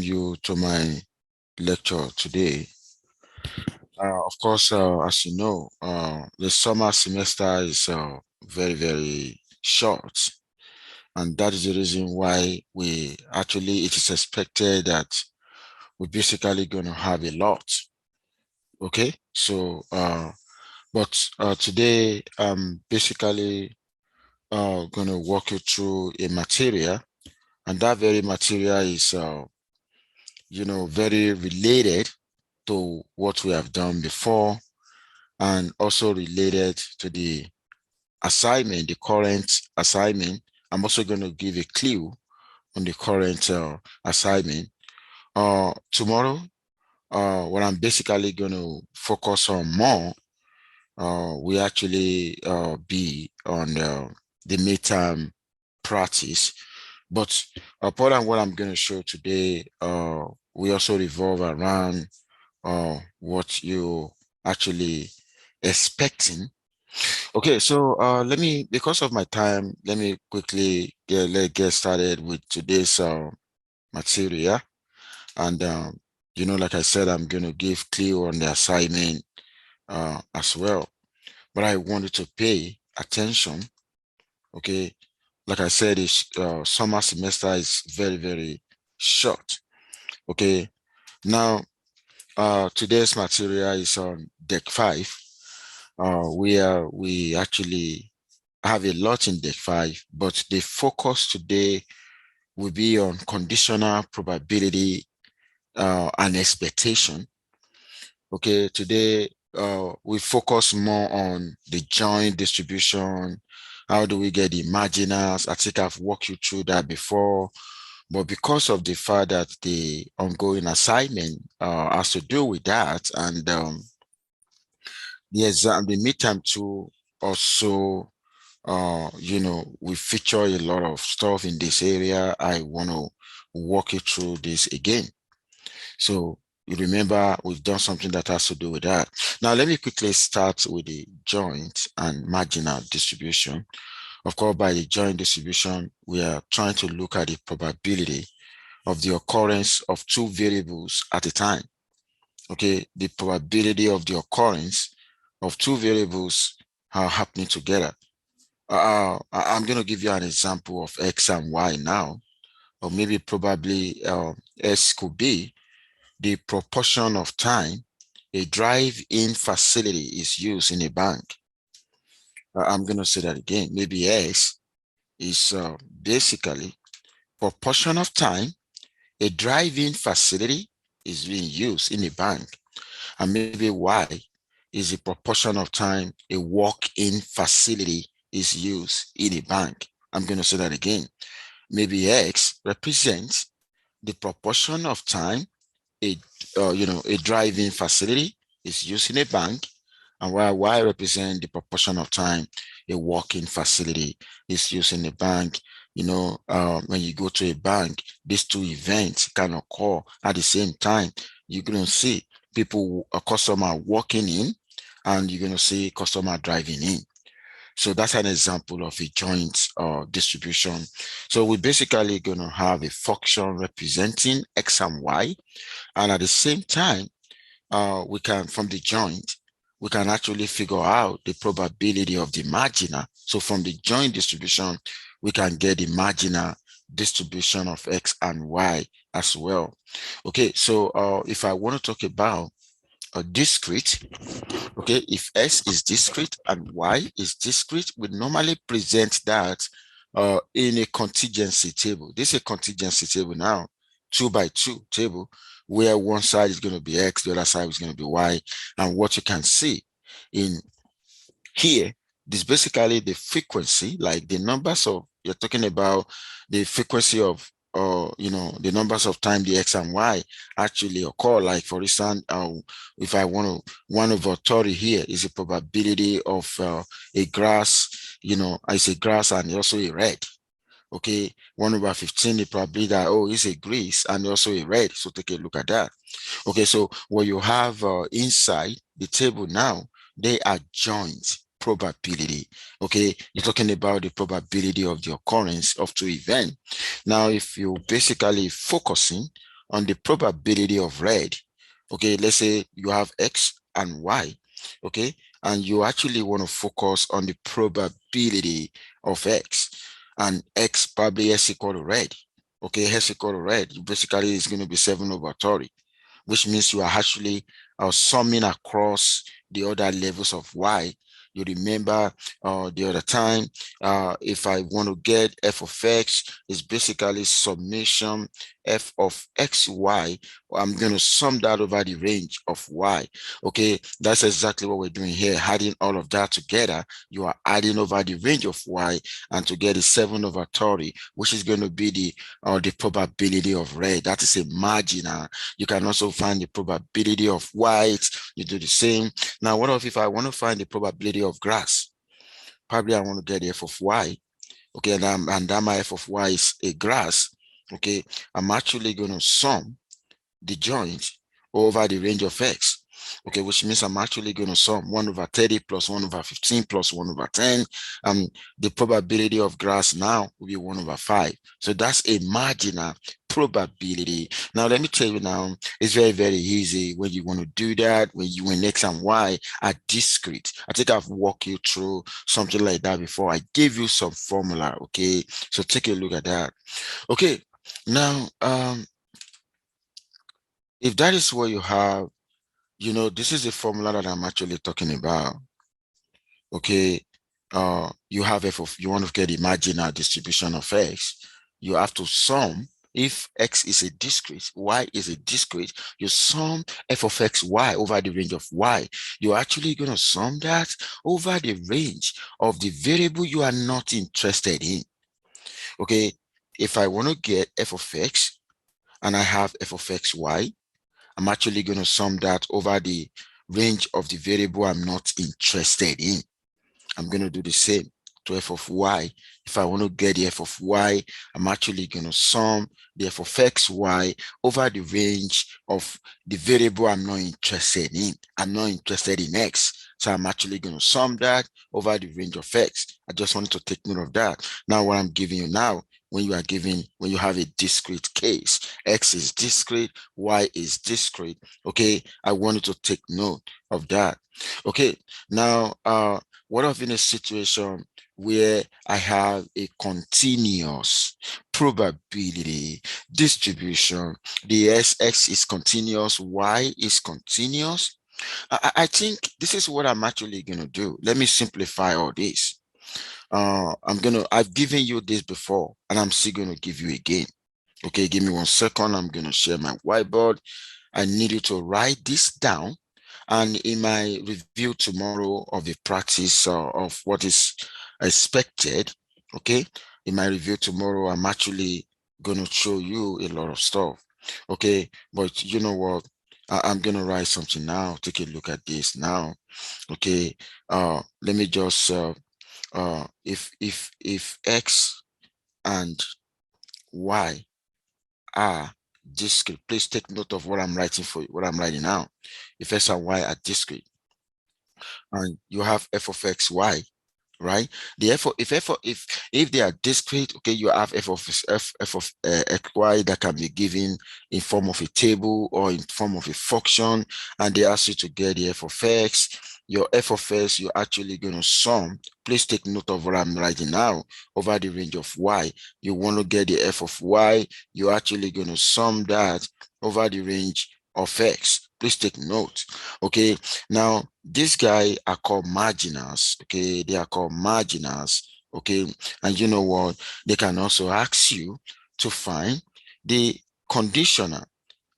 welcome you to my lecture today. Of course, as you know, the summer semester is very, very short. And that is the reason why it is expected that we're basically going to have a lot. Okay, so, but today I'm basically going to walk you through a material, and that very material is, very related to what we have done before, and also related to the assignment, the current assignment. I'm also going to give a clue on the current assignment. Tomorrow, what I'm basically going to focus on more, we actually be on the midterm practice. But part of what I'm going to show today, we also revolve around what you actually expecting. Okay, so because of my time, let me quickly get started with today's material. And like I said, I'm going to give clue on the assignment as well. But I wanted to pay attention. Okay, like I said, it's summer semester is very, very short. Okay, now today's material is on deck 5. Where we actually have a lot in deck 5, but the focus today will be on conditional probability and expectation. Okay, today we focus more on the joint distribution. How do we get the marginals? I think I've walked you through that before, but because of the fact that the ongoing assignment has to do with that, and the midterm too also, we feature a lot of stuff in this area. I want to walk you through this again. So you remember we've done something that has to do with that. Now, let me quickly start with the joint and marginal distribution. Of course, by the joint distribution, we are trying to look at the probability of the occurrence of two variables at a time. Okay, the probability of the occurrence of two variables are happening together. I'm going to give you an example of X and Y now, or maybe probably S could be the proportion of time a drive-in facility is used in a bank. I'm going to say that again. Maybe S is basically proportion of time a drive-in facility is being used in a bank. And maybe Y is the proportion of time a walk-in facility is used in a bank. I'm going to say that again. Maybe X represents the proportion of time a drive-in facility is used in a bank, and while Y represents the proportion of time a walk-in facility is used in a bank. When you go to a bank, these two events can occur at the same time. You're going to see a customer walking in, and you're going to see customer driving in. So that's an example of a joint distribution. So we're basically going to have a function representing X and Y. And at the same time, from the joint, we can actually figure out the probability of the marginal. So from the joint distribution, we can get the marginal distribution of X and Y as well. Okay, so if I want to talk about a discrete, okay, if S is discrete and Y is discrete, we normally present that in a contingency table. This is a contingency table now, 2x2 table, where one side is going to be X, the other side is going to be Y. And what you can see in here, this basically the frequency, like the numbers of, you're talking about the frequency of the numbers of time the X and Y actually occur. Like for instance, if I want to, 1/30 here is the probability of a grass, it's a grass and also a red. Okay, 1/15 the probability that, it's a grease and also a red. So take a look at that. Okay, so what you have inside the table now, they are joint probability. Okay, you're talking about the probability of the occurrence of two events. Now, if you're basically focusing on the probability of red. Okay, let's say you have X and Y, okay, and you actually want to focus on the probability of X, and X probably S equal to red. Okay, S equal to red, basically it's going to be 7 over 30, which means you are actually summing across the other levels of Y. You remember the other time, if I want to get f of x, is basically summation f of xy. I'm going to sum that over the range of y. Okay, that's exactly what we're doing here. Adding all of that together, you are adding over the range of y, and to get the 7 over 30, which is going to be the probability of red. That is a marginal. You can also find the probability of white. You do the same. Now, what if I want to find the probability of grass? Probably I want to get the f of y. Okay, and that my f of y is a grass. Okay, I'm actually going to sum the joint over the range of x. Okay, which means I'm actually going to sum 1 over 30 plus 1 over 15 plus 1 over 10. The probability of grass now will be 1 over 5. So that's a marginal probability. Now, let me tell you now, it's very, very easy when you want to do that, when X and Y are discrete. I think I've walked you through something like that before. I gave you some formula, okay? So take a look at that. Okay, now, if that is what you have, this is the formula that I'm actually talking about. Okay, you have you want to get the marginal distribution of x, you have to sum. If x is a discrete, y is a discrete, you sum f of x y over the range of y. You're actually going to sum that over the range of the variable you are not interested in. Okay, if I want to get f of x and I have f of x y, I'm actually going to sum that over the range of the variable I'm not interested in. I'm going to do the same to f of y. If I want to get the f of y, I'm actually going to sum the f of x, y over the range of the variable I'm not interested in. I'm not interested in x. So I'm actually going to sum that over the range of x. I just wanted to take note of that. Now, what I'm giving you now, when you have a discrete case, x is discrete, y is discrete. Okay, I wanted to take note of that. Okay, now, what if in a situation where I have a continuous probability distribution, the x is continuous, y is continuous? I think this is what I'm actually going to do. Let me simplify all this. I've given you this before, and I'm still going to give you again. Okay, give me 1 second. I'm going to share my whiteboard. I need you to write this down. And in my review tomorrow of the practice of what is expected, okay, in my review tomorrow, I'm actually going to show you a lot of stuff. Okay, but you know what? I'm going to write something now. Take a look at this now. Okay, let me just if x and y are discrete, please take note of what I'm writing for you, what I'm writing now. If x and y are discrete, and you have f of x, y, right? The if they are discrete, okay, you have f of x, y that can be given in form of a table or in form of a function, and they ask you to get the f of x. Your f of x, you're actually going to sum. Please take note of what I'm writing now over the range of y. You want to get the f of y, you're actually going to sum that over the range of x. Please take note. Okay, now this guy are called marginals. Okay, they are called marginals. Okay, and you know what? They can also ask you to find the conditional,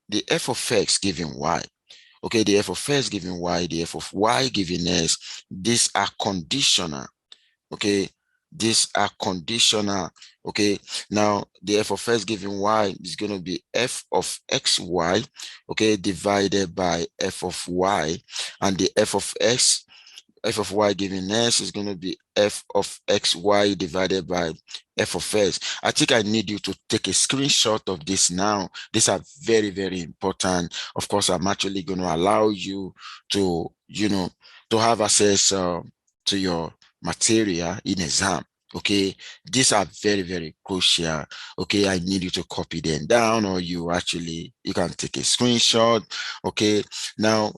the f of x given y. Okay, the f of x given y, the f of y given s. These are conditional. Okay, these are conditional. Okay, now the f of x given y is going to be f of xy, okay, divided by f of y, and the f of y given s is going to be f of xy divided by f of s. I think I need you to take a screenshot of this now. These are very, very important. Of course, I'm actually going to allow you to, to have access to your material in exam. Okay, these are very, very crucial. Okay, I need you to copy them down, or you can take a screenshot. Okay, now,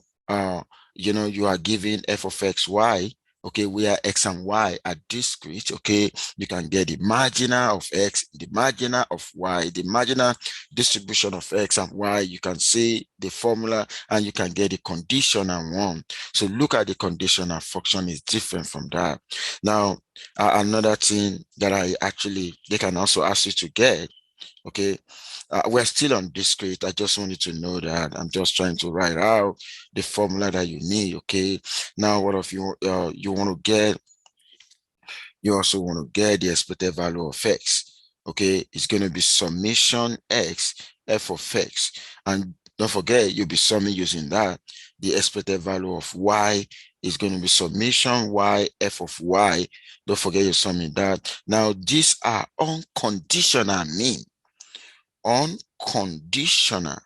you are given f of x, y. Okay, where x and y are discrete. Okay, you can get the marginal of x, the marginal of y, the marginal distribution of x and y. You can see the formula, and you can get the conditional one. So look at the conditional function is different from that. Now, another thing that they can also ask you to get. Okay, we're still on discrete. I just wanted to know that. I'm just trying to write out the formula that you need. Okay, now what if you want to get, you also want to get the expected value of x. Okay, it's going to be summation x f of x, and don't forget you'll be summing using that. The expected value of y is going to be summation y f of y. Don't forget you're summing that. Now these are unconditional mean. Unconditional.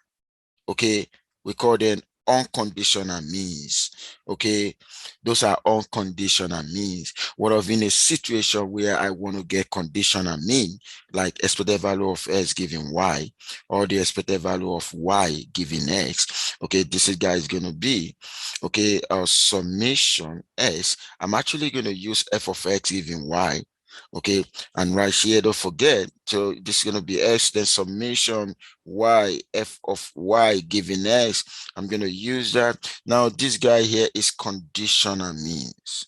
Okay, we call them unconditional means. Okay, those are unconditional means. What of in a situation where I want to get conditional mean, like expected value of x given y, or the expected value of y given x. Okay, this guy is going to be, okay, summation s. I'm actually going to use f of x given y. Okay, and right here, don't forget, so this is going to be x, then summation y f of y given x. I'm going to use that. Now this guy here is conditional means.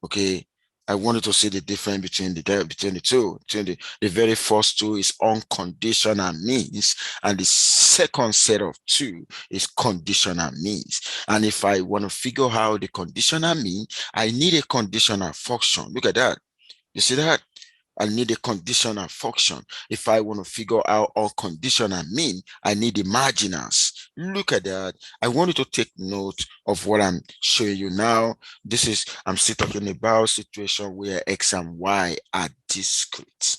Okay, I wanted to see the difference between the two. The very first two is unconditional means, and the second set of two is conditional means. And if I want to figure out the conditional mean, I need a conditional function. Look at that. You see that? I need a conditional function. If I want to figure out unconditional mean, I need the marginals. Look at that. I want you to take note of what I'm showing you now. I'm still talking about situation where x and y are discrete.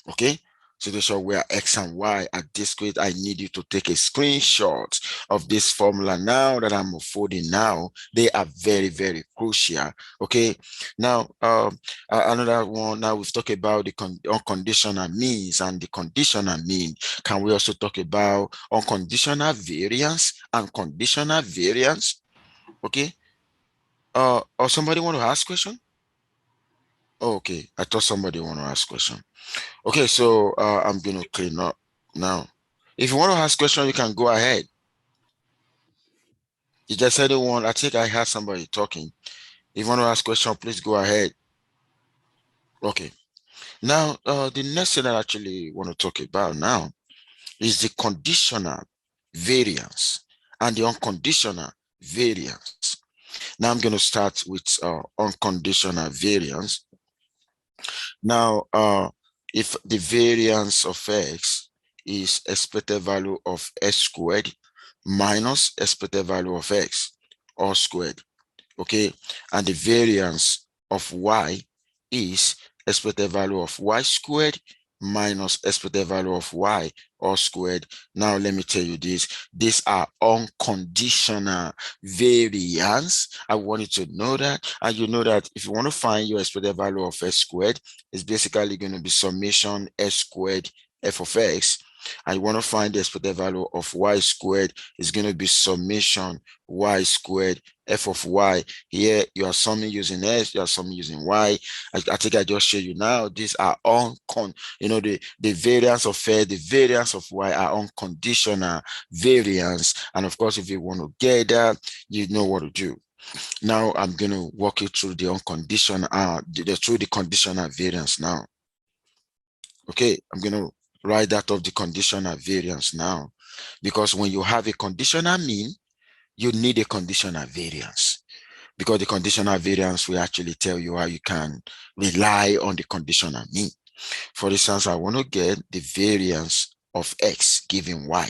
Okay, situation where x and y are discrete. I need you to take a screenshot of this formula now that I'm unfolding now. They are very, very crucial. Okay, now another one. Now we've talked about the unconditional means and the conditional mean. Can we also talk about unconditional variance and conditional variance? Okay, or somebody want to ask question? Oh, okay, I thought somebody want to ask question. Okay, so I'm going to clean up now. If you want to ask question, you can go ahead. You just said one. I think I heard somebody talking. If you want to ask question, please go ahead. Okay. Now, the next thing I actually want to talk about now is the conditional variance and the unconditional variance. Now, I'm going to start with unconditional variance. Now, if the variance of x is expected value of x squared minus expected value of x all squared, okay, and the variance of y is expected value of y squared minus expected value of y all squared. Now let me tell you this. These are unconditional variance. I want you to know that. And you know that if you want to find your expected value of x squared, it's basically going to be summation x squared f of x. And you want to find the expected value of y squared, is going to be summation y squared f of y. Here you are summing using x, you are summing using y. I think I just showed you now. These are the variance of x, the variance of y are unconditional variance. And of course, if you want to get that, you know what to do. Now I'm going to walk you through the unconditional, through the conditional variance now. Okay, I'm going to write that of the conditional variance now, because when you have a conditional mean, you need a conditional variance, because the conditional variance will actually tell you how you can rely on the conditional mean. For instance, I want to get the variance of x given y.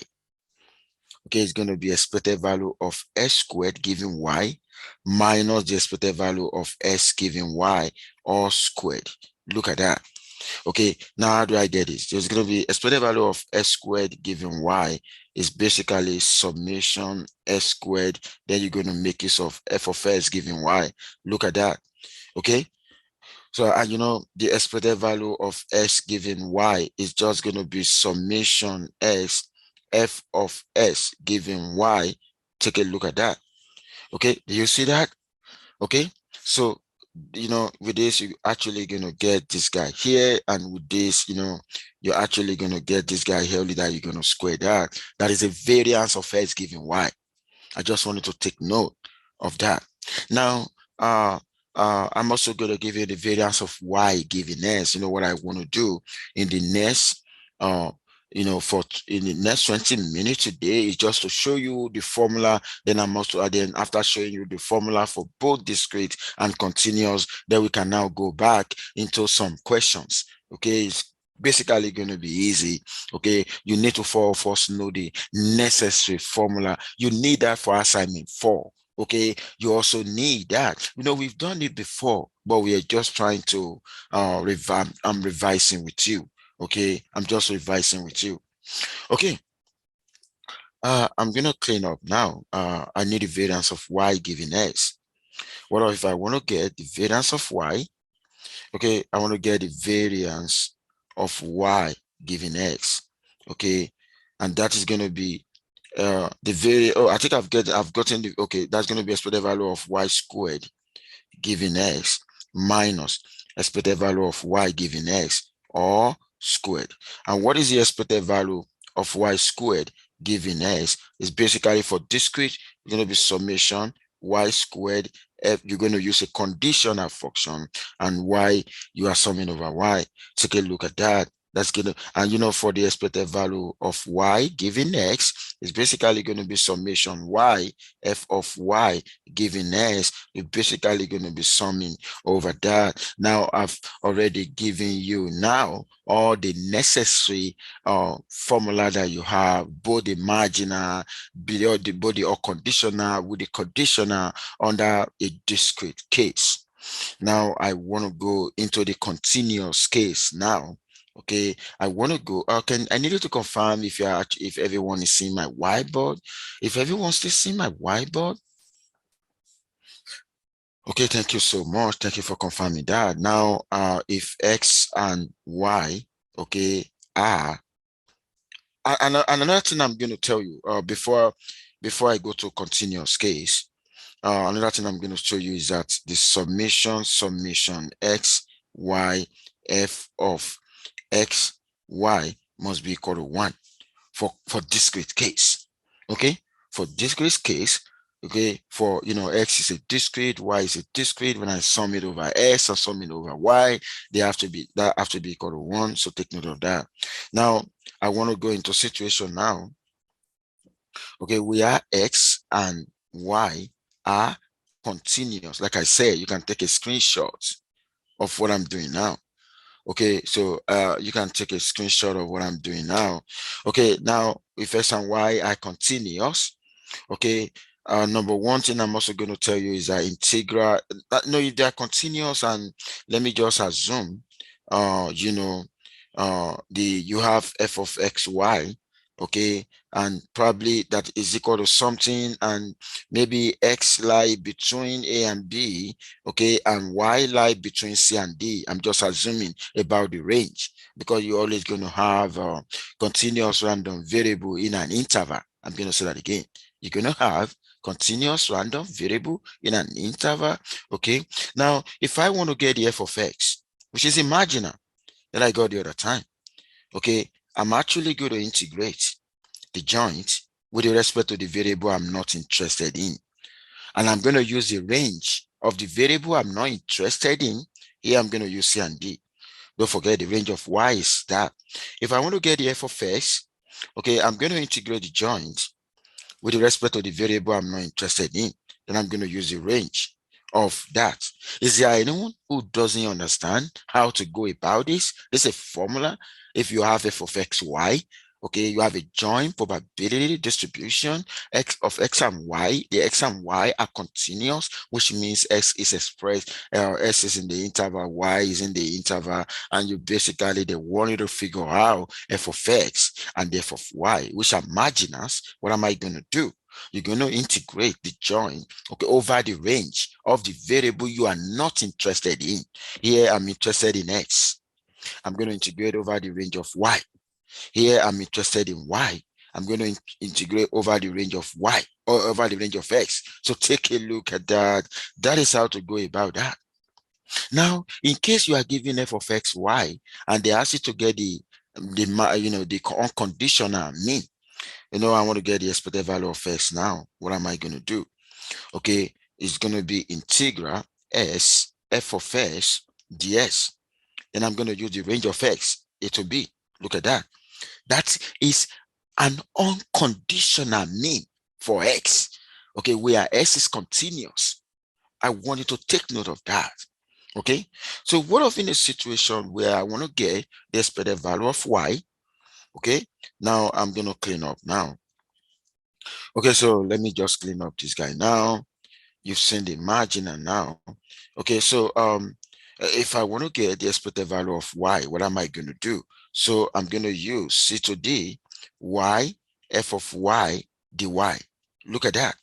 Okay, it's going to be expected value of x squared given y minus the expected value of x given y all squared. Look at that. Okay, now how do I get this? There's going to be expected value of x squared given y is basically summation x squared. Then you're going to make use of f of x given y. Look at that. Okay, So, you know, the expected value of x given y is just going to be summation s f of s given y. Take a look at that. Okay, do you see that? Okay, so, you know, with this, you're actually going to get this guy here. And with this, you know, you're actually going to get this guy here, only that you're going to square that. That is a variance of x given y. I just wanted to take note of that. Now, uh, I'm also going to give you the variance of y given s. You know what I want to do in the next, uh, you know, for in the next 20 minutes today is just to show you the formula. Then I'm also, then after showing you the formula for both discrete and continuous, then we can now go back into some questions. Okay, it's basically going to be easy. Okay, you need to first know the necessary formula. You need that for assignment 4. Okay, you also need that. You know, we've done it before, but we are just trying to revamp. I'm revising with you. Okay, I'm just revising with you. Okay, I'm gonna clean up now. I need the variance of y given x. What if I want to get the variance of y? Okay, I want to get the variance of y given x. Okay, and that is going to be I think I've gotten the, okay, that's going to be expected value of y squared given x minus expected value of y given x or squared. And what is the expected value of y squared given x? Is basically for discrete, it's going to be summation y squared. You're going to use a conditional function, and y, you are summing over y. Take a look at that. That's gonna, and you know, for the expected value of y given x, is basically going to be summation y f of y given x. You're basically going to be summing over that. Now I've already given you now all the necessary formula that you have, both the marginal, both the conditional with the conditional under a discrete case. Now I want to go into the continuous case now. Okay, I want to go. I need you to confirm if if everyone is seeing my whiteboard. If everyone's still seeing my whiteboard, okay, thank you so much. Thank you for confirming that. Now, if x and y, okay, are, and another thing I'm going to tell you, before I go to continuous case, another thing I'm going to show you is that the summation x, y, f of x, y must be equal to 1 for discrete case. Okay, for discrete case, okay, for, you know, x is a discrete, y is a discrete. When I sum it over x, I sum it over y, they have to be, that have to be equal to 1. So take note of that. Now I want to go into situation now. Okay, we are x and y are continuous. Like I said, you can take a screenshot of what I'm doing now. Okay, so you can take a screenshot of what I'm doing now. Okay, now if x and y are continuous, okay, number one thing I'm also going to tell you is that integral, no, if they are continuous, and let me just assume, you know, you have f of x, y, okay, and probably that is equal to something, and maybe x lie between a and b, okay, and y lie between c and d. I'm just assuming about the range, because you're always going to have a continuous random variable in an interval. I'm going to say that again. You're going to have continuous random variable in an interval. Okay, now if I want to get the f of x, which is a marginal that I got the other time, okay, I'm actually going to integrate the joint with respect to the variable I'm not interested in. And I'm going to use the range of the variable I'm not interested in. Here I'm going to use C and D. Don't forget the range of y is that. If I want to get the f of x, okay, I'm going to integrate the joint with respect to the variable I'm not interested in. Then I'm going to use the range of that. Is there anyone who doesn't understand how to go about this? This is a formula. If you have f of x, y, okay, you have a joint probability distribution x of x and y. The x and y are continuous, which means x is expressed, s is in the interval, y is in the interval, and you basically, they want you to figure out f of x and f of y, which are marginals. What am I going to do? You're going to integrate the join, okay, over the range of the variable you are not interested in. Here, I'm interested in X. I'm going to integrate over the range of Y. Here, I'm interested in Y. I'm going to integrate over the range of Y or over the range of X. So take a look at that. That is how to go about that. Now, in case you are given f of x, y, and they ask you to get the unconditional mean, I want to get the expected value of x now. What am I going to do? Okay, it's going to be integral s f of x ds. Then I'm going to use the range of x, a to b. Look at that. That is an unconditional mean for x. Okay, where s is continuous. I want you to take note of that. Okay, so what if in a situation where I want to get the expected value of y? Okay, now I'm going to clean up now. Okay, so let me just clean up this guy now. You've seen the marginal now. Okay, so if I want to get the expected value of y, what am I going to do? So I'm going to use c to d y f of y dy. Look at that.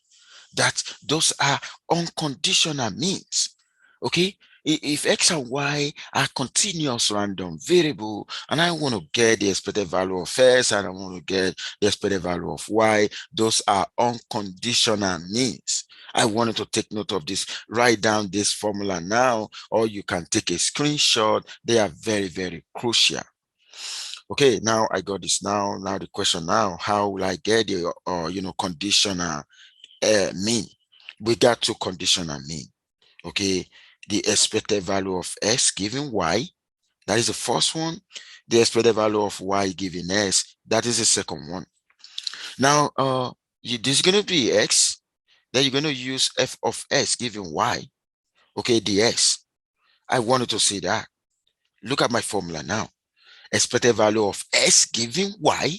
Those are unconditional means. Okay, if x and y are continuous random variable and I want to get the expected value of x and I want to get the expected value of y, those are unconditional means. I wanted to take note of this. Write down this formula now, or you can take a screenshot. They are very, very crucial. Okay, now I got this now. Now the question now, how will I get the conditional mean? We got to conditional mean. Okay, the expected value of x given y, that is the first one. The expected value of y given s, that is the second one. Now this is going to be x, then you're going to use f of x given y, okay, ds. I wanted to see that. Look at my formula now. Expected value of s given y.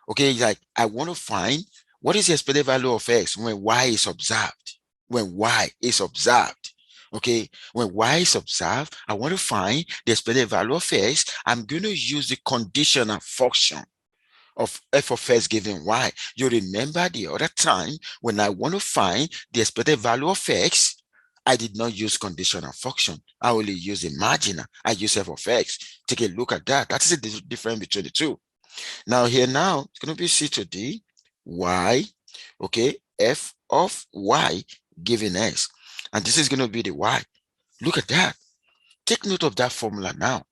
Okay, like I want to find what is the expected value of x when y is observed. When y is observed. Okay, when y is observed, I want to find the expected value of x. I'm going to use the conditional function of f of x given y. You remember the other time when I want to find the expected value of x, I did not use conditional function. I only use the marginal. I use f of x. Take a look at that. That is the difference between the two. Now here now, it's going to be c to d y, okay, f of y given x. And this is going to be the y. Look at that. Take note of that formula now,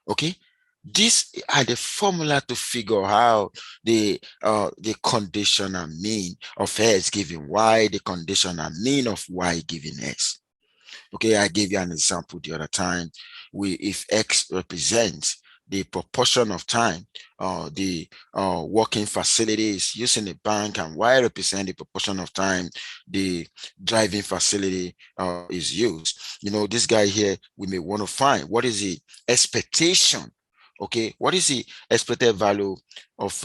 okay? These are the formula to figure out the conditional mean of x given y, the conditional mean of y given x. Okay, I gave you an example the other time. If x represents the proportion of time the working facility is using a bank, and y represent the proportion of time the driving facility is used. This guy here, we may want to find what is the expectation. Okay, what is the expected value of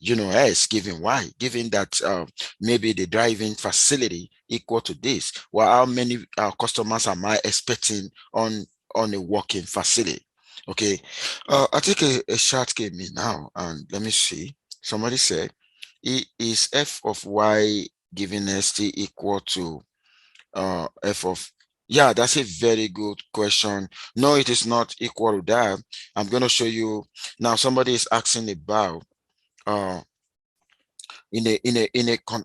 s given y, given that maybe the driving facility equal to this? Well, how many customers am I expecting on a working facility? Okay, I think a shot came in now, and let me see. Somebody said, is f of y given st equal to f of, yeah, that's a very good question. No, it is not equal to that. I'm going to show you now. Somebody is asking about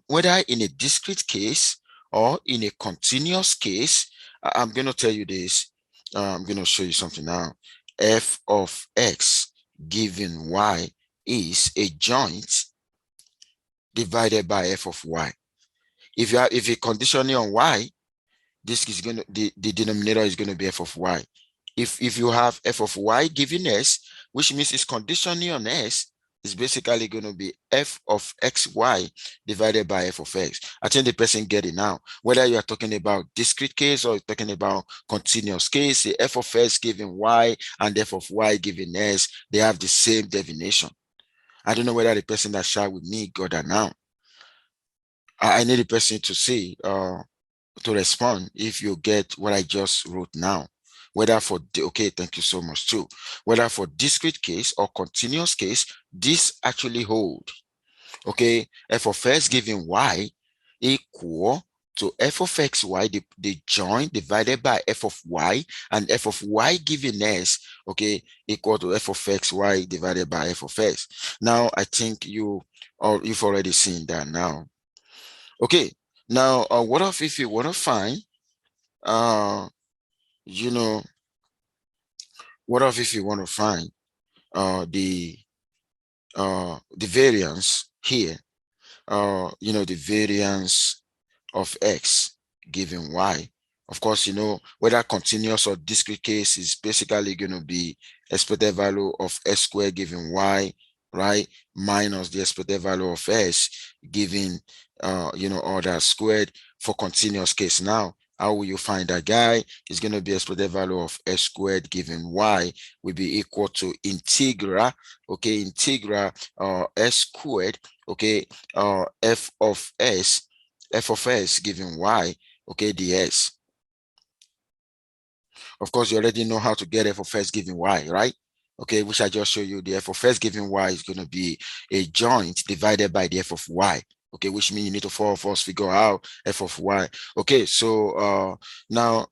whether in a discrete case or in a continuous case. I'm going to tell you this. I'm going to show you something now. F of x given y is a joint divided by f of y. If you're conditioning on y, this is going to the denominator is going to be f of y. If you have f of y given s, which means it's conditioning on s, is basically going to be f of xy divided by f of x. I think the person get it now. Whether you are talking about discrete case or talking about continuous case, the f of x given y and f of y given s, they have the same definition. I don't know whether the person that shared with me got that now. I need the person to see to respond if you get what I just wrote now. Whether for okay, thank you so much too. Whether for discrete case or continuous case, this actually hold. Okay, f of x given y equal to f of xy, the joint divided by f of y, and f of y given s, okay, equal to f of xy divided by f of s. Now, I think you've already seen that now. Okay, now, what if you want to find, uh, you know, what if you want to find uh, the the variance here, the variance of x given y. Of course, whether continuous or discrete case is basically going to be expected value of s squared given y, right? Minus the expected value of s given, all that squared for continuous case. Now, how will you find that guy? It's going to be expected value of s squared given y will be equal to integral, okay, integral s squared, okay, f of s given y, okay, ds. Of course, you already know how to get f of s given y, right? Okay, which I just showed you. The f of s given y is going to be a joint divided by the f of y. Okay, which means you need to first figure out f of y. Okay, so now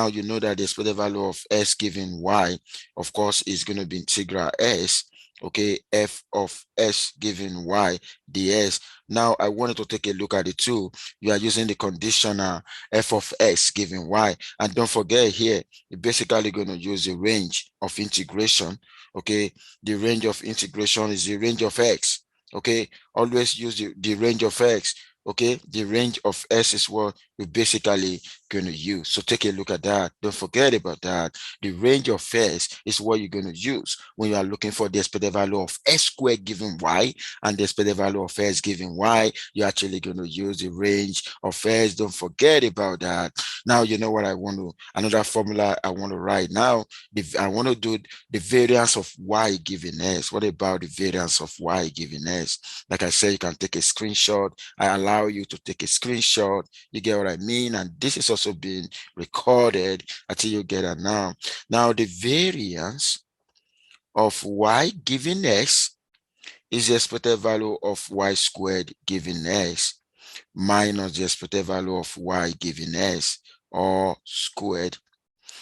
you know that the expected value of s given y, of course, is going to be integral s, okay, f of s given y ds. Now I wanted to take a look at the two. You are using the conditional f of s given y, and don't forget here, you're basically going to use the range of integration. Okay, the range of integration is the range of x. Okay, always use the range of x. Okay, the range of s is what we're basically going to use. So take a look at that. Don't forget about that. The range of s is what you're going to use when you are looking for the expected value of s squared given y and the expected value of s given y. You're actually going to use the range of s. Don't forget about that. Now, you know what another formula I want to write now. I want to do the variance of y given s. What about the variance of y given s? Like I said, you can take a screenshot. I allow you to take a screenshot. You get what I mean? And this is also being recorded until you get it now. Now, the variance of y given s is the expected value of y squared given s minus the expected value of y given s, or squared.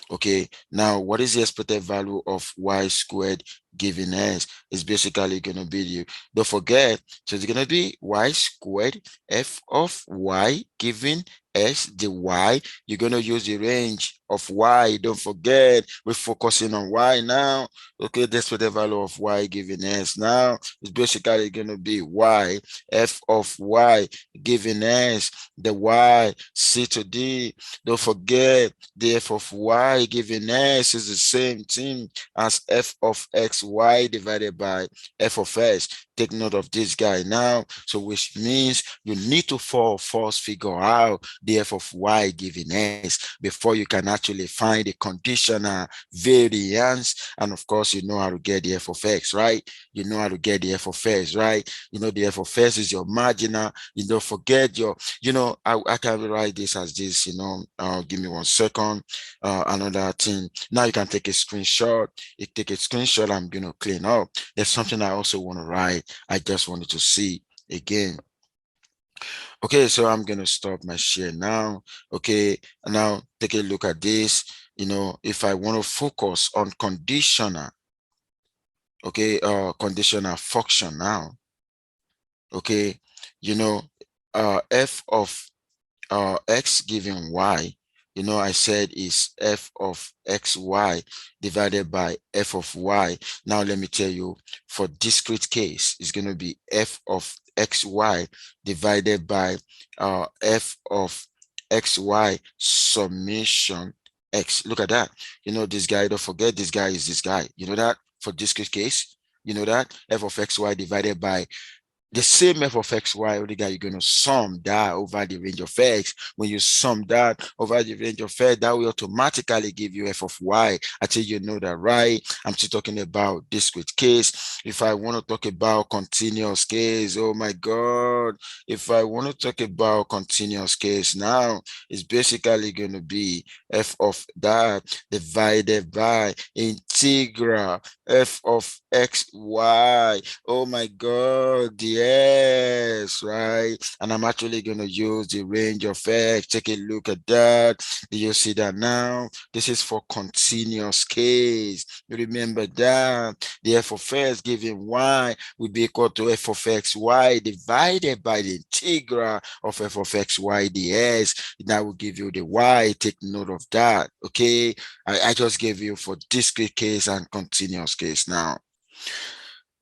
Okay, now what is the expected value of y squared given s? Is basically going to be don't forget, so it's going to be y squared f of y given s the y. You're going to use the range of y. Don't forget, we're focusing on y now. Okay, that's what the value of y given s now is basically going to be y f of y given s the y c to d. Don't forget, the f of y given s is the same thing as f of xy divided by f of s. Take note of this guy now. So which means you need to first figure out the f of y given s before you can actually find the conditional variance. And of course, you know how to get the f of x, right? You know how to get the f of s, right? You know the f of s is your marginal. You don't forget I can write this as this, give me 1 second. Another thing, now you can take a screenshot. You take a screenshot, I'm going to clean up. There's something I also want to write. I just wanted to see again. Okay, so I'm going to stop my share now. Okay, now take a look at this. If I want to focus on conditional, okay, conditional function now. Okay, f of x given y, I said is f of xy divided by f of y. Now let me tell you, for discrete case, it's going to be f of xy divided by f of xy summation x. Look at that. This guy, don't forget, this guy is this guy. You know that for discrete case, that f of xy divided by the same f of xy, only that you're going to sum that over the range of x. When you sum that over the range of x, that will automatically give you f of y. Until you know that, right? I'm still talking about discrete case. If I want to talk about continuous case, oh my God. If I want to talk about continuous case now, it's basically going to be f of that divided by integral f of xy. Oh my God, the Yes, right. And I'm actually going to use the range of X. Take a look at that. Do you see that now? This is for continuous case. You remember that the f of x given y will be equal to f of xy divided by the integral of f of xy dx. That will give you the y. Take note of that. Okay. I just gave you for discrete case and continuous case now.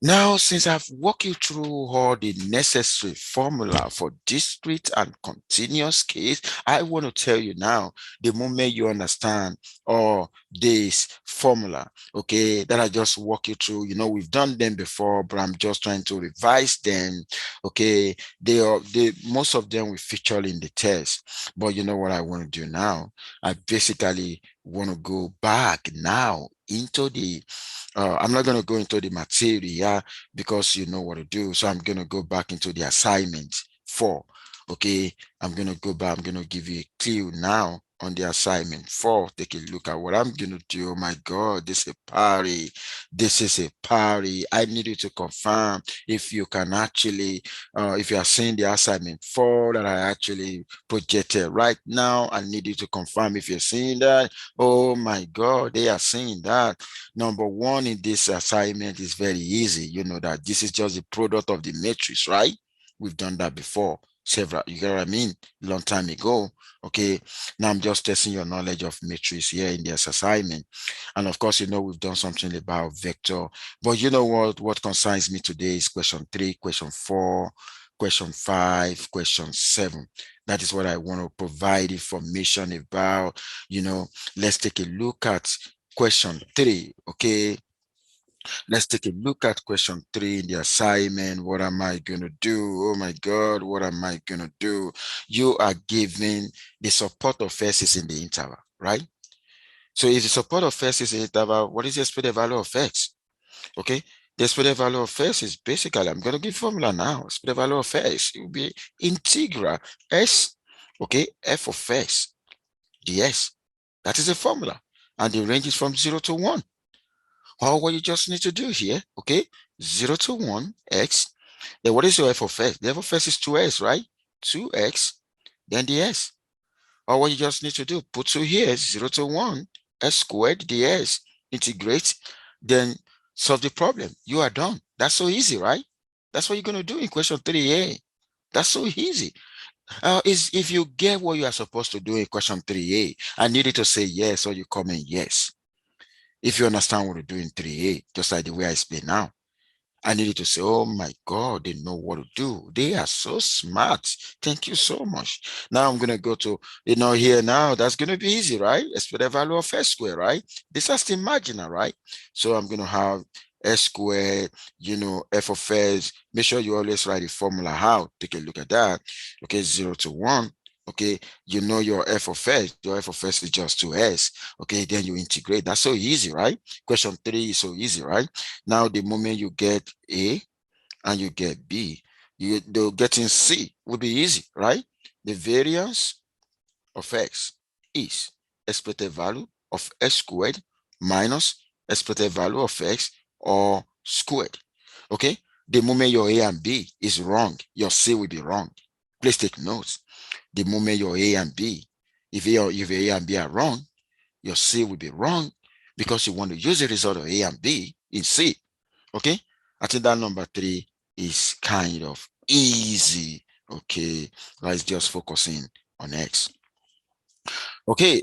Now, since I've walked you through all the necessary formula for discrete and continuous case, I want to tell you now, the moment you understand all this formula, okay, that I just walk you through, we've done them before, but I'm just trying to revise them, okay. Most of them will feature in the test, but you know what I want to do now? I basically want to go back now into the I'm not going to go into the material because you know what to do. So I'm going to go back into the assignment 4. Okay. I'm going to go back. I'm going to give you a clue now on the assignment 4. Take a look at what I'm going to do. Oh my God, this is a party. This is a party. I need you to confirm if you can actually, if you are seeing the assignment 4 that I actually projected right now. I need you to confirm if you're seeing that. Oh my God, they are seeing that. Number one in this assignment is very easy. You know that this is just the product of the matrix, right? We've done that before. Several, you get what I mean? Long time ago. Okay. Now I'm just testing your knowledge of matrix here in this assignment. And of course, we've done something about vector. But you know what concerns me today is question 3, question 4, question 5, question 7. That is what I want to provide information about. Let's take a look at question 3. Okay, let's take a look at question 3 in the assignment. What am I going to do? Oh my God, what am I going to do? You are given the support of x is in the interval, right? So if the support of x is in the interval, what is the expected value of x? Okay, the expected value of x is basically, I'm going to give formula now. Expected value of x, it will be integral s, okay, f of x ds. That is the formula. And the range is from 0 to 1. Or what you just need to do here, okay, 0 to 1, x. Then what is your f of x? The f of x is 2x, right? 2x, then the s. Or what you just need to do, put 2 here, 0 to 1, s squared ds, integrate, then solve the problem. You are done. That's so easy, right? That's what you're going to do in question 3a. That's so easy. Is if you get what you are supposed to do in question 3a, I need you to say yes or you comment yes. If you understand what to do in 3a, just like the way I explain now, I need you to say, oh my God, they know what to do. They are so smart. Thank you so much. Now I'm going to go to, here now, that's going to be easy, right? Expect the value of s squared, right? This is the marginal, right? So I'm going to have s squared, f of s. Make sure you always write the formula how. Take a look at that. Okay, 0 to 1. Okay, your f of s, your f of s is just 2s. Okay, then you integrate. That's so easy, right? Question 3 is so easy, right? Now, the moment you get A and you get B, the getting C will be easy, right? The variance of x is expected value of x squared minus expected value of x or squared. Okay? The moment your A and B is wrong, your C will be wrong. Please take notes. The moment your A and B, if A and B are wrong, your C will be wrong because you want to use the result of A and B in C. Okay, I think that number 3 is kind of easy. Okay, let's just focusing on X. Okay,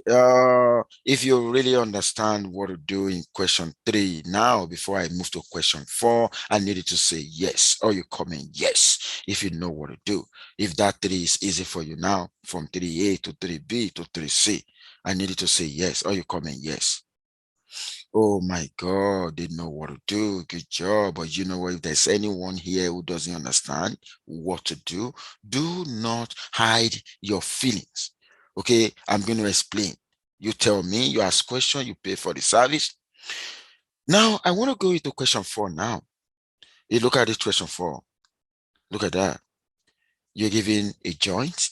if you really understand what to do in question 3 now, before I move to question 4, I need you to say yes, or you comment yes if you know what to do. If that 3 is easy for you now, from 3A to 3B to 3C, I need you to say yes, or you comment yes. Oh my God, they know what to do. Good job. But you know what? If there's anyone here who doesn't understand what to do not hide your feelings. Okay, I'm going to explain. You tell me, you ask question, you pay for the service. Now, I want to go into question 4 now. You look at this question 4. Look at that. You're given a joint.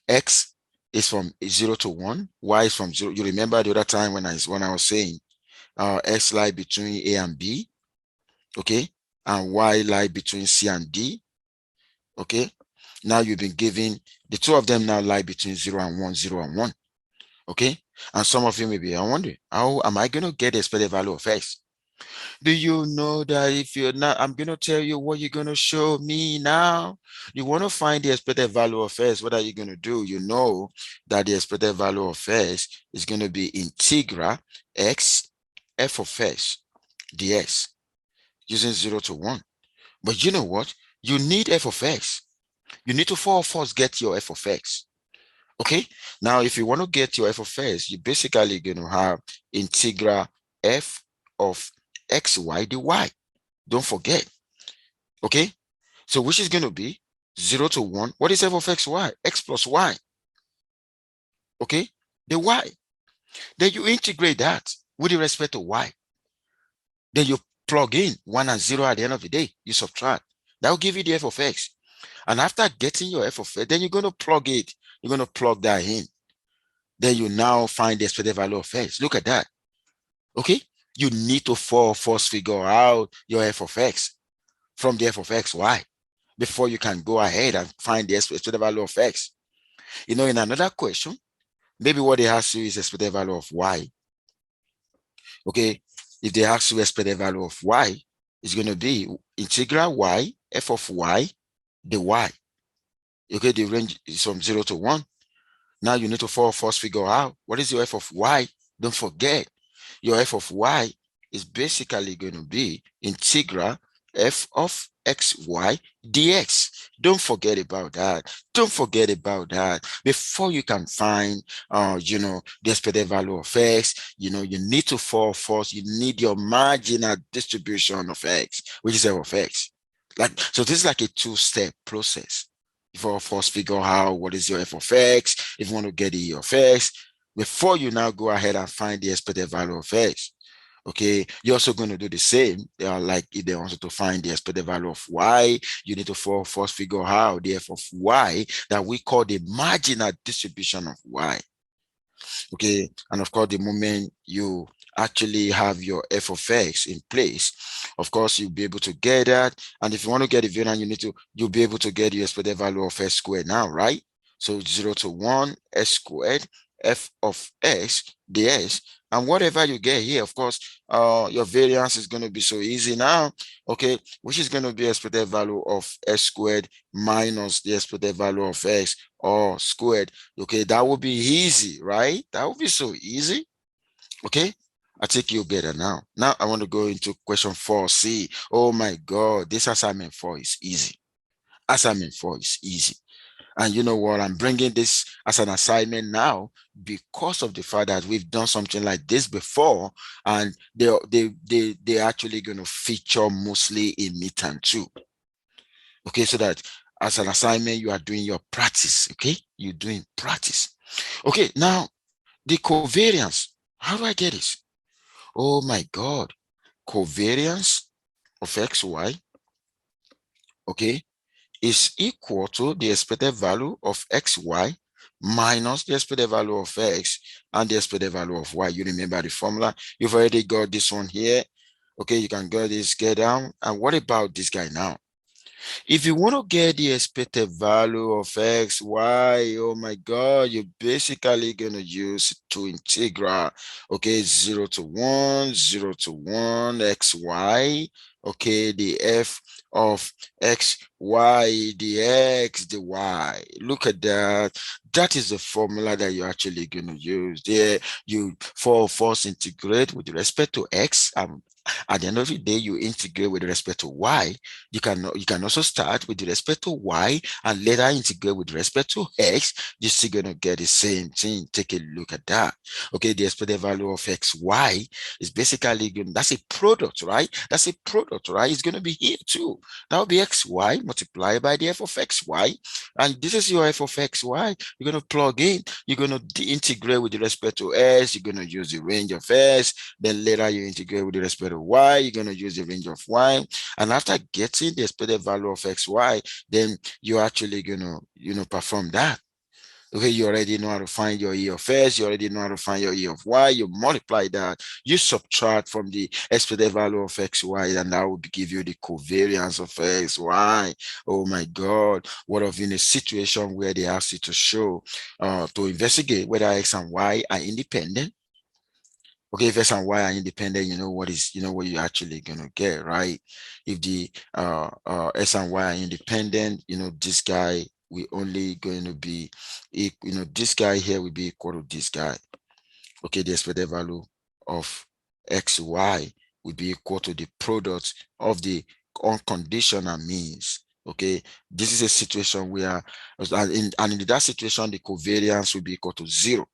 X is from 0 to 1. Y is from 0. You remember the other time when I was saying X lie between A and B, okay, and Y lie between C and D. Okay. Now you've been given the two of them now lie between 0 and 1, 0 and 1. Okay. And some of you may be, I wonder, how am I going to get the expected value of X? Do you know that if you're not, I'm going to tell you what you're going to show me now. You want to find the expected value of S. What are you going to do? You know that the expected value of S is going to be integral X f of S dx using 0 to 1. But you know what? You need f of X. You need to first get your f of X. Okay. Now, if you want to get your f of X, you basically going to have integral f of xy dy. Don't forget. Okay. So which is going to be 0 to 1. What is f of xy? X plus y. Okay. The y. Then you integrate that with respect to y. Then you plug in 1 and 0 at the end of the day. You subtract. That will give you the f of x. And after getting your f of x, then you're going to plug it. You're going to plug that in. Then you now find the expected value of x. Look at that. Okay. You need to first figure out your f of x from the f of xy before you can go ahead and find the expected value of x. You know, in another question, maybe what they ask you is expected value of y. Okay. If they ask you expected value of y, it's going to be integral y, f of y, the y. Okay. The range is from 0 to 1. Now you need to first figure out what is your f of y. Don't forget, your f of y is basically going to be integral f of xy dx. Don't forget about that. Don't forget about that. Before you can find, the expected value of x, you need to first, you need your marginal distribution of x, which is f of x. So this is like a two-step process. You first figure out what is your f of x, if you want to get the e of x, before you now go ahead and find the expected value of x. Okay, you're also going to do the same. Like if they want to find the expected value of y, you need to first figure out the f of y that we call the marginal distribution of y. Okay, and of course, the moment you actually have your f of x in place, of course, you'll be able to get that. And if you want to get the variance, you'll be able to get the expected value of s squared now, right? So 0 to 1 s squared f of x ds, and whatever you get here, of course, your variance is going to be so easy now. Okay, which is going to be expected value of s squared minus the expected value of x or squared. Okay, that would be easy, right? That would be so easy. Okay, I think you get it now. Now I want to go into question 4c. Oh my God, this assignment 4 is easy. Assignment 4 is easy. And you know what? I'm bringing this as an assignment now because of the fact that we've done something like this before, and they're actually going to feature mostly in midterm too. Okay, so that as an assignment, you are doing your practice. Okay, you're doing practice. Okay, now the covariance. How do I get this? Oh my God, covariance of xy, okay, is equal to the expected value of xy minus the expected value of x and the expected value of y. You remember the formula? You've already got this one here. Okay, you can get down. And what about this guy now? If you want to get the expected value of x, y, oh my God, you're basically going to use two integral. Okay, 0 to 1, 0 to 1, x, y. Okay, the f of x, y, the x, the y. Look at that. That is the formula that you're actually going to use. There, you first integrate with respect to x. At the end of the day, you integrate with respect to y. You can also start with respect to y and later integrate with respect to x. You're still going to get the same thing. Take a look at that. Okay, the expected value of xy is basically that's a product, right? That's a product, right? It's going to be here too. That will be xy multiplied by the f of xy. And this is your f of xy. You're going to plug in. You're going to integrate with respect to s. You're going to use the range of s. Then later you integrate with respect to y. You're going to use the range of y. And after getting the expected value of xy, then you're actually going to, perform that. Okay, you already know how to find your E of S, you already know how to find your E of Y, you multiply that, you subtract from the expected value of XY, and that will give you the covariance of XY. Oh my God, what if in a situation where they ask you to show, to investigate whether X and Y are independent? Okay, if X and Y are independent, you know what you're actually gonna get, right? If the X and Y are independent, this guy we only going to be, this guy here will be equal to this guy. Okay, the expected value of XY will be equal to the product of the unconditional means. Okay, this is a situation where, and in that situation, the covariance will be equal to 0.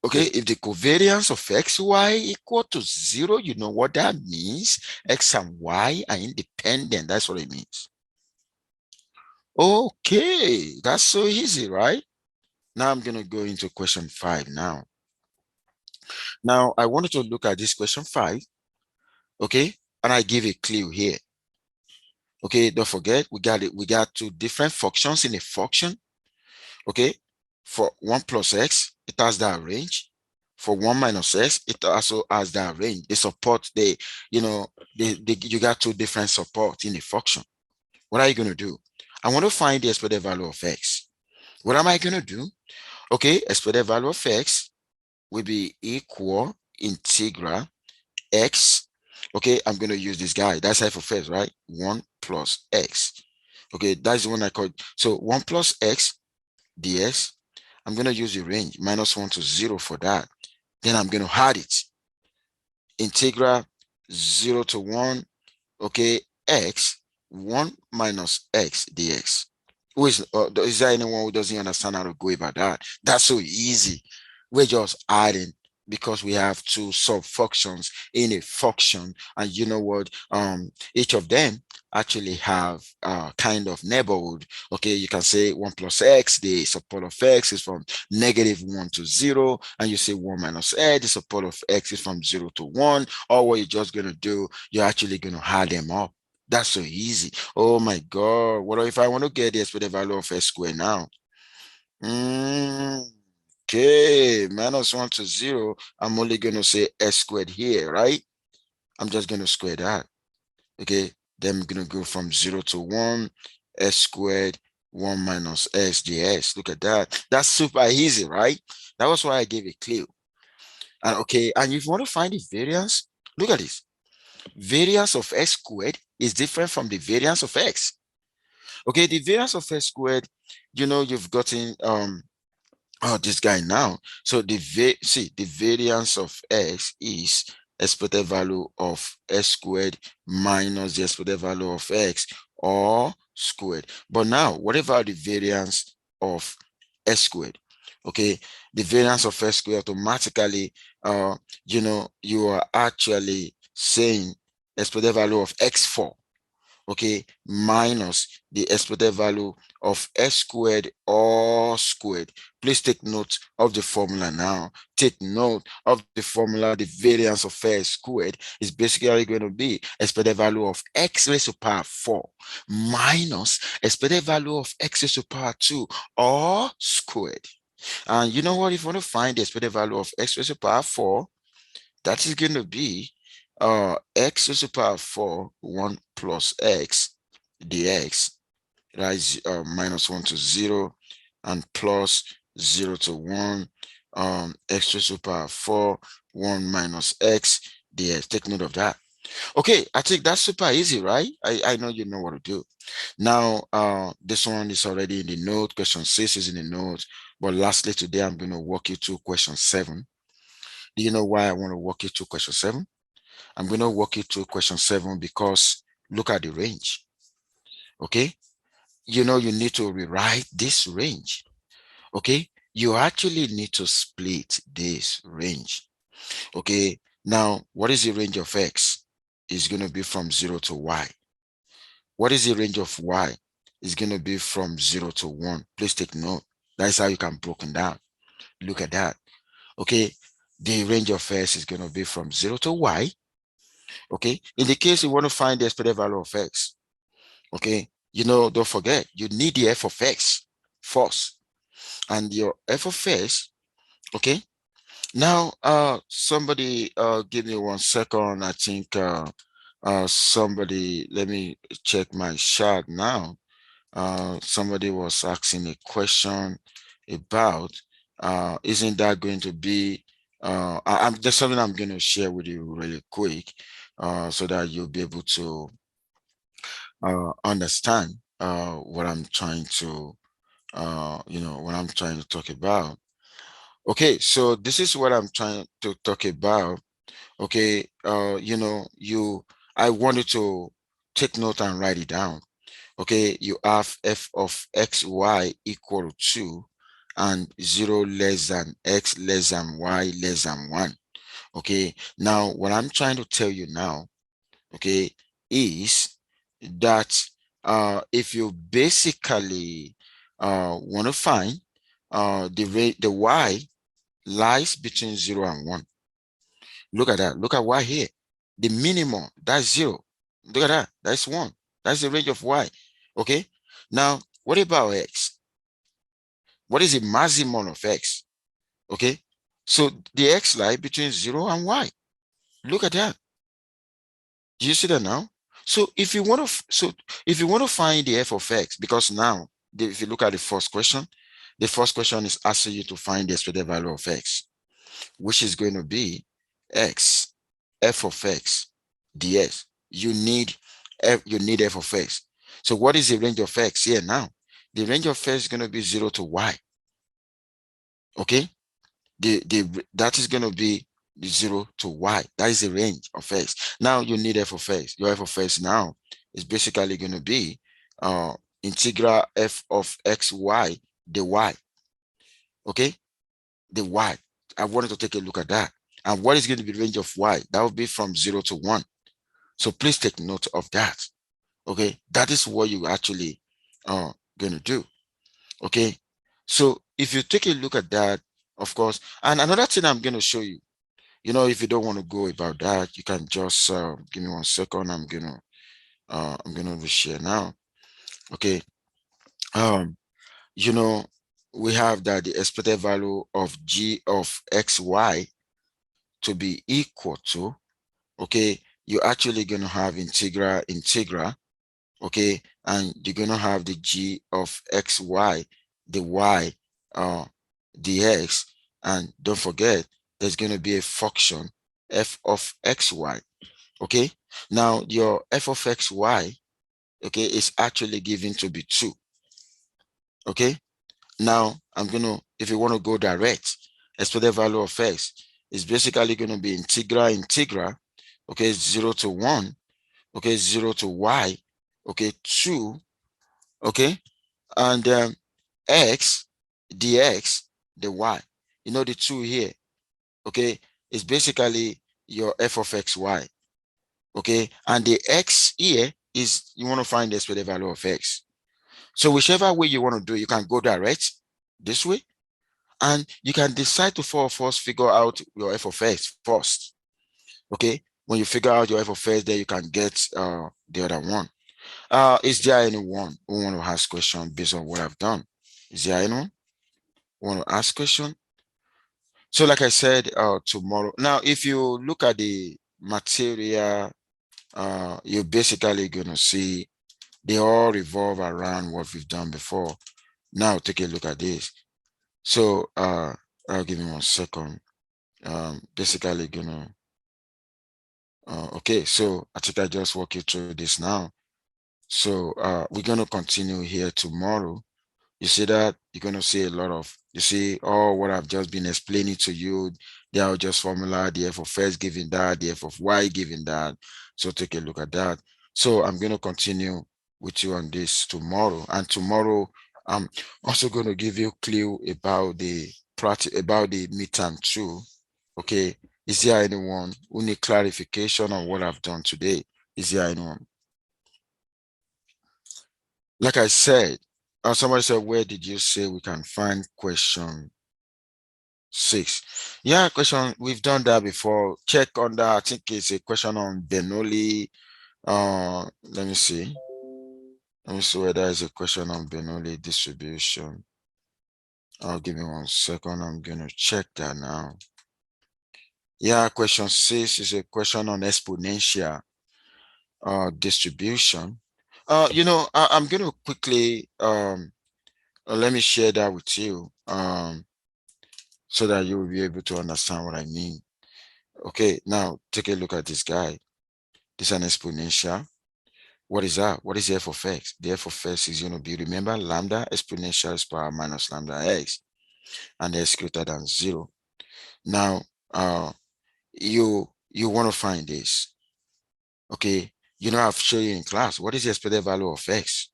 Okay, if the covariance of xy equal to 0, you know what that means? X and y are independent. That's what it means. Okay, that's so easy, right? Now I'm going to go into question 5 now. Now, I wanted to look at this question 5, okay? And I give a clue here. Okay, don't forget, we got two different functions in a function. Okay, for 1 plus x, it has that range. For 1 minus x, it also has that range. They support you got two different support in a function. What are you going to do? I want to find the expected value of x. What am I going to do? Okay, expected value of x will be equal integral x. Okay, I'm going to use this guy. That's f of x, right? 1 plus x. Okay, that's the one I call. So 1 plus x dx. I'm going to use the range -1 to 0 for that. Then I'm going to add it. Integral 0 to 1, okay, x, 1 minus x dx. Is there anyone who doesn't understand how to go about that? That's so easy. We're just adding because we have two sub-functions in a function, and you know what? Each of them actually have kind of neighborhood. Okay, you can say 1 plus x, the support of x is from -1 to 0, and you say 1 minus x, the support of x is from 0 to 1. Or what you're just going to do, you're actually going to add them up. That's so easy. Oh my God. What if I want to get this with the value of x squared now? Okay, -1 to 0. I'm only going to say s squared here, right? I'm just going to square that. Okay, then I'm going to go from 0 to 1, s squared, 1 minus s dx. Look at that. That's super easy, right? That was why I gave a clue. And okay, and if you want to find the variance, look at this. Variance of x squared is different from the variance of x. Okay, the variance of x squared, you've gotten this guy now. So the variance of x is expected value of x squared minus the expected value of x or squared. But now, whatever the variance of x squared, okay, the variance of x squared automatically, you are actually saying expected value of x4, okay, minus the expected value of x squared or squared. Please take note of the formula now. Take note of the formula. The variance of x squared is basically going to be expected value of x raised to power 4 minus expected value of x raised to power 2 or squared. And you know what? If you want to find the expected value of x raised to power 4, that is going to be x raised to power 4, 1 plus x dx, that is -1 to 0 and plus 0 to 1, x raised to power 4, 1 minus x dx. Take note of that. Okay, I think that's super easy, right? I know you know what to do. Now, this one is already in the note. Question 6 is in the note. But lastly, today I'm going to walk you through question 7. Do you know why I want to walk you through question 7? I'm going to walk you through question 7 because look at the range. Okay, you need to rewrite this range. Okay, you actually need to split this range. Okay, now what is the range of x? It's going to be from 0 to y. What is the range of y? It's going to be from 0 to 1. Please take note. That's how you can broken down. Look at that. Okay, the range of x is going to be from 0 to y. Okay, in the case you want to find the expected value of x, okay, don't forget, you need the f of x first. and your f of x, okay. Now, somebody, give me 1 second. I think, somebody, let me check my chart now. Somebody was asking a question about, isn't that going to be, there's something I'm going to share with you really quick, so that you'll be able to, understand, what I'm trying to, what I'm trying to talk about. Okay, so this is what I'm trying to talk about. Okay, I wanted to take note and write it down. Okay, you have f of xy equal to and 0 less than x less than y less than 1. Okay, now what I'm trying to tell you now, okay, is that, if you basically, want to find, the y lies between 0 and 1. Look at that. Look at y here. The minimum, that's 0. Look at that. That's 1. That's the range of y. Okay. Now, what about x? What is the maximum of x? Okay. So the x lie between 0 and y. Look at that. Do you see that now? So if you want to find the f of x, because now, if you look at the first question is asking you to find the expected value of x, which is going to be x, f of x, ds. You need f of x. So what is the range of x here now? The range of x is going to be 0 to y. Okay, that is going to be 0 to y. That is the range of x. Now you need f of x. Your f of x now is basically going to be, integral f of xy, the y. Okay, the y. I wanted to take a look at that. And what is going to be the range of y? That will be from 0 to 1. So please take note of that. Okay, that is what you actually going to do. Okay, so if you take a look at that, of course, and another thing I'm going to show you, if you don't want to go about that, you can just, give me 1 second. I'm gonna reshare now. Okay, um, you know, we have that the expected value of g of xy to be equal to, okay, you're actually going to have integral, okay, and you're going to have the g of xy, the y, dx, and don't forget, there's going to be a function f of xy, okay. Now your f of xy, okay, is actually given to be 2, okay. Now I'm going to, if you want to go direct, expected value of x is basically going to be integral, okay, 0 to 1, okay, 0 to y, okay, 2, okay, and x dx, the y, the 2 here, okay, is basically your f of xy, okay, and the x here is, you want to find the expected value of x. So whichever way you want to do, you can go direct this way, and you can decide to first figure out your f of x first. Okay, when you figure out your f of x, then you can get, the other one. Is there anyone who want to ask question based on what I've done? Is there anyone who want to ask question? So like I said, tomorrow. Now, if you look at the material, you're basically gonna see they all revolve around what we've done before. Now take a look at this. So I'll give me 1 second. Basically gonna, okay, so I think I just walk you through this now. So we're gonna continue here tomorrow. You see that you're going to see a lot of, you see all what I've just been explaining to you. They are just formula, the f of x given that, the f of y given that. So take a look at that. So I'm going to continue with you on this tomorrow. And tomorrow, I'm also going to give you a clue about the midterm too. Okay. Is there anyone who need clarification on what I've done today? Is there anyone? Like I said, somebody said, where did you say we can find question 6? Yeah, question, we've done that before. Check on that. I think it's a question on Bernoulli. Let me see. Let me see whether it's a question on Bernoulli distribution. Give me 1 second. I'm gonna check that now. Yeah, question 6 is a question on exponential distribution. I'm gonna quickly let me share that with you so that you will be able to understand what I mean. Okay, now take a look at this guy. This is an exponential. What is that? What is the f of x? The f of x is going to be, remember, lambda exponential is power minus lambda x, and x greater than 0. Now, you want to find this. Okay, I've shown you in class. What is the expected value of x?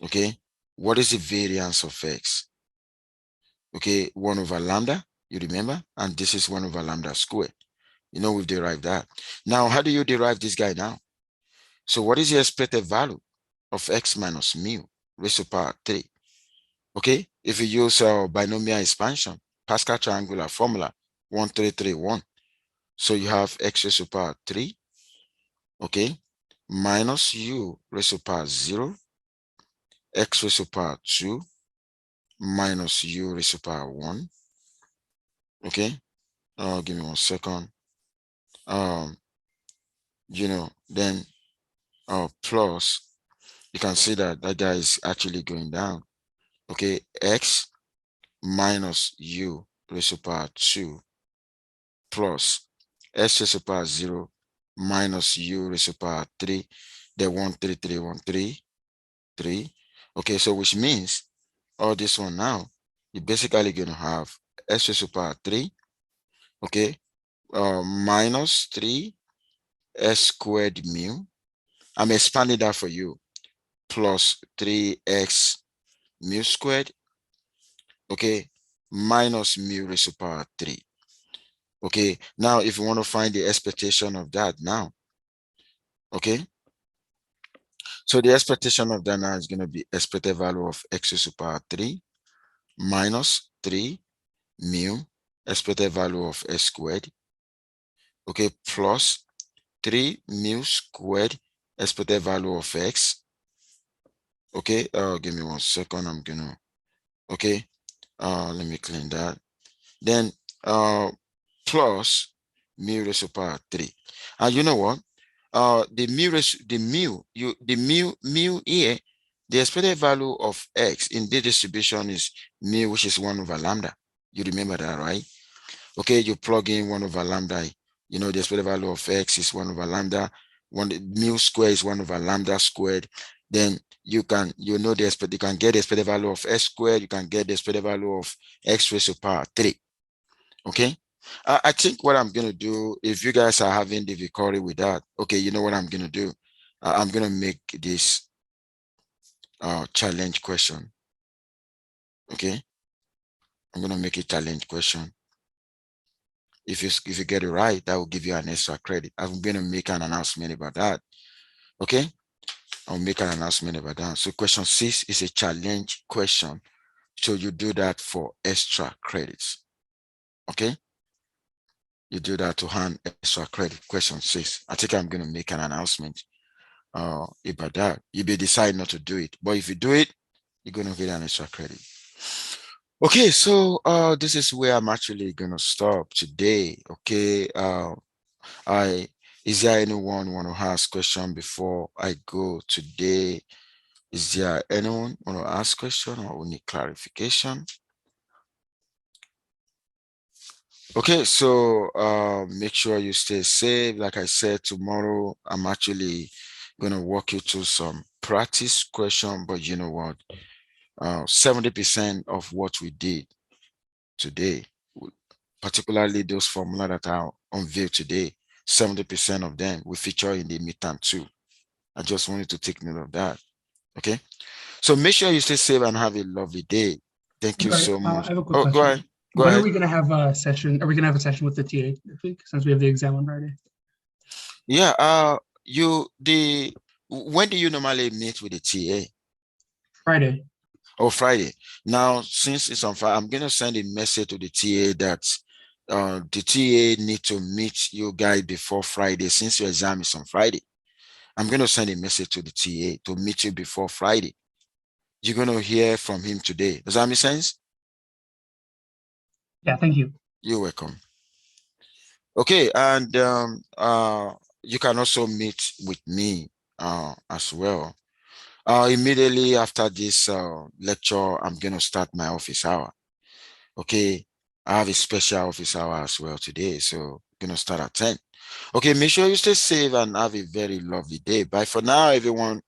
Okay, what is the variance of x? Okay, 1 over lambda, you remember? And this is 1 over lambda squared. We've derived that. Now, how do you derive this guy now? So what is the expected value of x minus mu raised to power 3? Okay, if you use binomial expansion, Pascal triangular formula, 1331. So you have x raised to power 3, okay, minus u raised to power 0, x raised to power 2, minus u raised to power 1. Okay, give me 1 second. Then plus, you can see that guy is actually going down. Okay, x minus u raised to power 2 plus s raised to power 0 minus u raised to power 3, then 13313. Okay, so which means all this one now, you're basically going to have s raised to power 3, okay, minus 3 s squared mu. I'm expanding that for you, plus 3x mu squared, okay, minus mu raised to power 3. Okay, now if you want to find the expectation of that now, okay, so the expectation of that now is going to be expected value of x raised to power 3 minus 3 mu expected value of s squared, okay, plus 3 mu squared expected value of x. Okay, give me 1 second. I'm gonna, okay, let me clean that. Then plus mu raised to power 3. And you know what? The mu here, the expected value of x in this distribution is mu, which is 1 over lambda. You remember that, right? Okay, you plug in 1 over lambda. The expected value of x is 1 over lambda. Mu squared is 1 over lambda squared. Then you can get the expected value of s squared. You can get the expected value of x raised to power 3. Okay, I think what I'm going to do, if you guys are having difficulty with that, okay, you know what I'm going to do? I'm going to make this challenge question. Okay, I'm going to make a challenge question. If you get it right, that will give you an extra credit. I'm going to make an announcement about that. Okay, I'll make an announcement about that. So question 6 is a challenge question. So you do that for extra credits. Okay, you do that to earn extra credit. Question 6. I think I'm going to make an announcement about that. You may decide not to do it, but if you do it, you're going to get an extra credit. Okay, so this is where I'm actually going to stop today. Okay, is there anyone want to ask question before I go today? Is there anyone want to ask question or need clarification? Okay, so make sure you stay safe. Like I said, tomorrow I'm actually going to walk you through some practice question, but you know what? 70% of what we did today, particularly those formula that are unveiled today, 70% of them will feature in the midterm too. I just wanted to take note of that. Okay, so make sure you stay safe and have a lovely day. Thank you so much. I have a quick Oh, question. go ahead. When are we going to have a session? Are we going to have a session with the TA next week since we have the exam on Friday? Yeah. When do you normally meet with the TA? Friday. Oh, Friday. Now, since it's on Friday, I'm going to send a message to the TA that the TA need to meet you guys before Friday since your exam is on Friday. I'm going to send a message to the TA to meet you before Friday. you're going to hear from him today. Does that make sense? Yeah, thank you. You're welcome. Okay, and you can also meet with me as well. Immediately after this lecture, I'm going to start my office hour. Okay, I have a special office hour as well today, so I'm going to start at 10. Okay, make sure you stay safe and have a very lovely day. Bye for now, everyone.